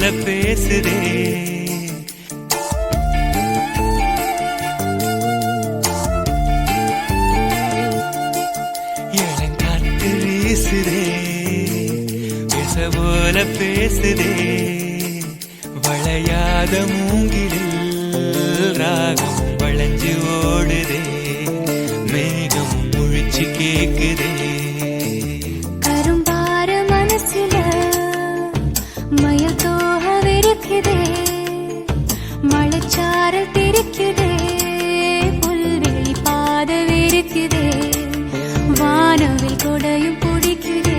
போல பேசுதே. இளங்காற்று வீசுதே, பேச போல பேசுதே. வளையாத மூங்கிலில் ராகம் வளைஞ்சு ஓடுதே, மேகம் முழிச்சு கேக்குதே. கரும்பார மனசுல மயில் தோக விரிக்குதே, மழைச்சாரல் தெரிக்குதே, புல்வெளி பாத விரிக்குதே, வானவில் கொடையும் பிடிக்குதே,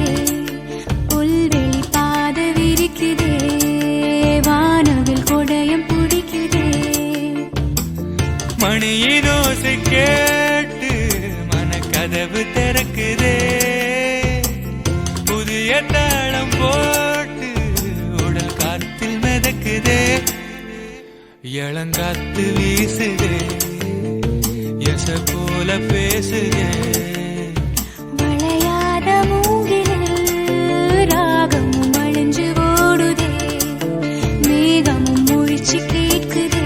புல்வெளி பாத விரிக்குதே, வானவில் கொடையும் பிடிக்குதே. மணியின் ஓசை கேட்டு மனக்கதவு திறக்குதே, புதிய தாளம் போட்டு உடல் காத்தில் மிதக்குதே. இளங்காத்து வீசுதே, எச போல பேசுதே. வளையாத மூங்கிலில் ராகமும் அழிஞ்சு ஓடுதே, மேகமும் முழிச்சு கேட்குதே.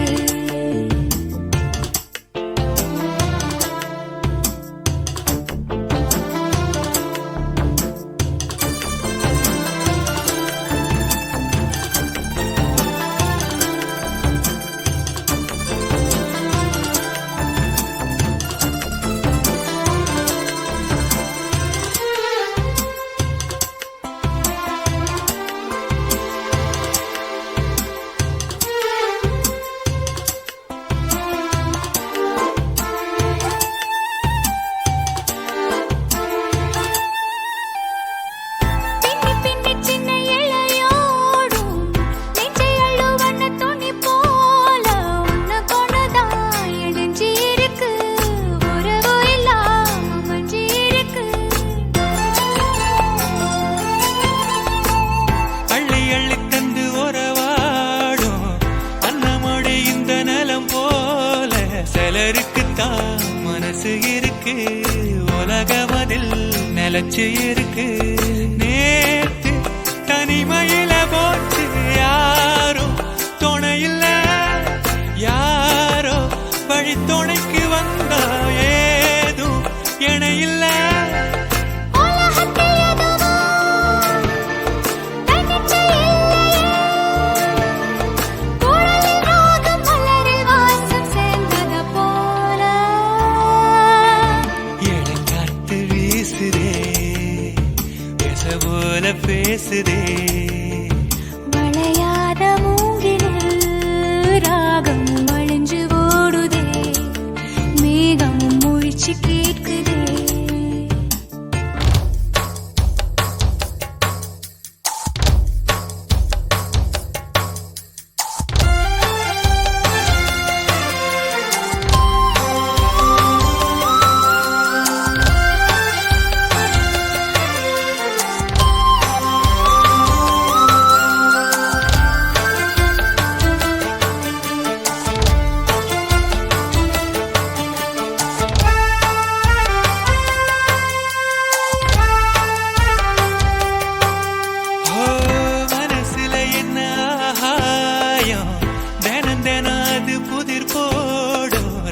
சிலருக்குத்தான் மனசு இருக்கு, உலகமதில் நிலச்சு இருக்கு. நேத்து தனிமையில போச்சு யாரோ துணையில்ல, யாரோ வழி துணைக்கு வந்தா ஏதும் இணையில்ல. போல பேசுதே, வளையாத மூங்கிலில் ராகமும் அழிஞ்சு ஓடுதே, மேகமும் முழிச்சு கேட்குதே.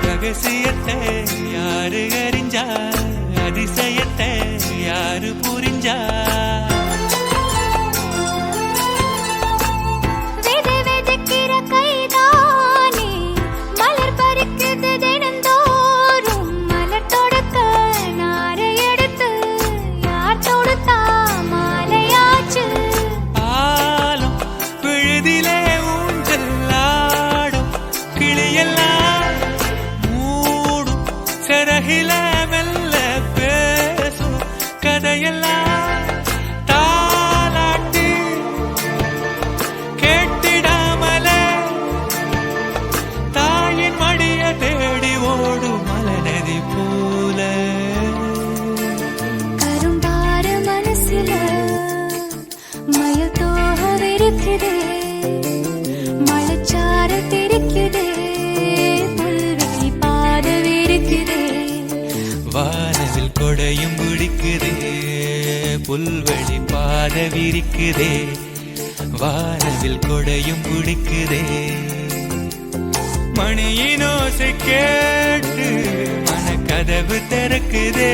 ரகசியத்தை யாரு அறிஞ்சா, அதிசயத்தை யாரு புரிஞ்சா. வெதக்கிற கைதானே மலர் பறிக்குது தினந்தோறும், மலர் தொடுக்க நாரை எடுத்து யார் தொடுத்தா மாலையாச்சு. ஆலம் விழுதிலே ஊஞ்சல் ஆடும் கிளியெல்லாம் சிறகில மெல்ல பேசும் கதையெல்லாம் தாலாட்டி கேட்டிடாமலே தாயின் மடிய தேடி ஓடும் மலநதி போல. கரும்பார மனசுல மயில் தோக விரிக்குதே, மழைச்சாரல் தெரிக்குதே, புல்வெளி பாத விரிக்குதே, வானவில் கொடையும் பிடிக்குதே, புல்வெளி பாத விரிக்குதே. வானவில் கொடையும் பிடிக்குதே மணியின் ஓசை கேட்டு மனக்கதவு திறக்குதே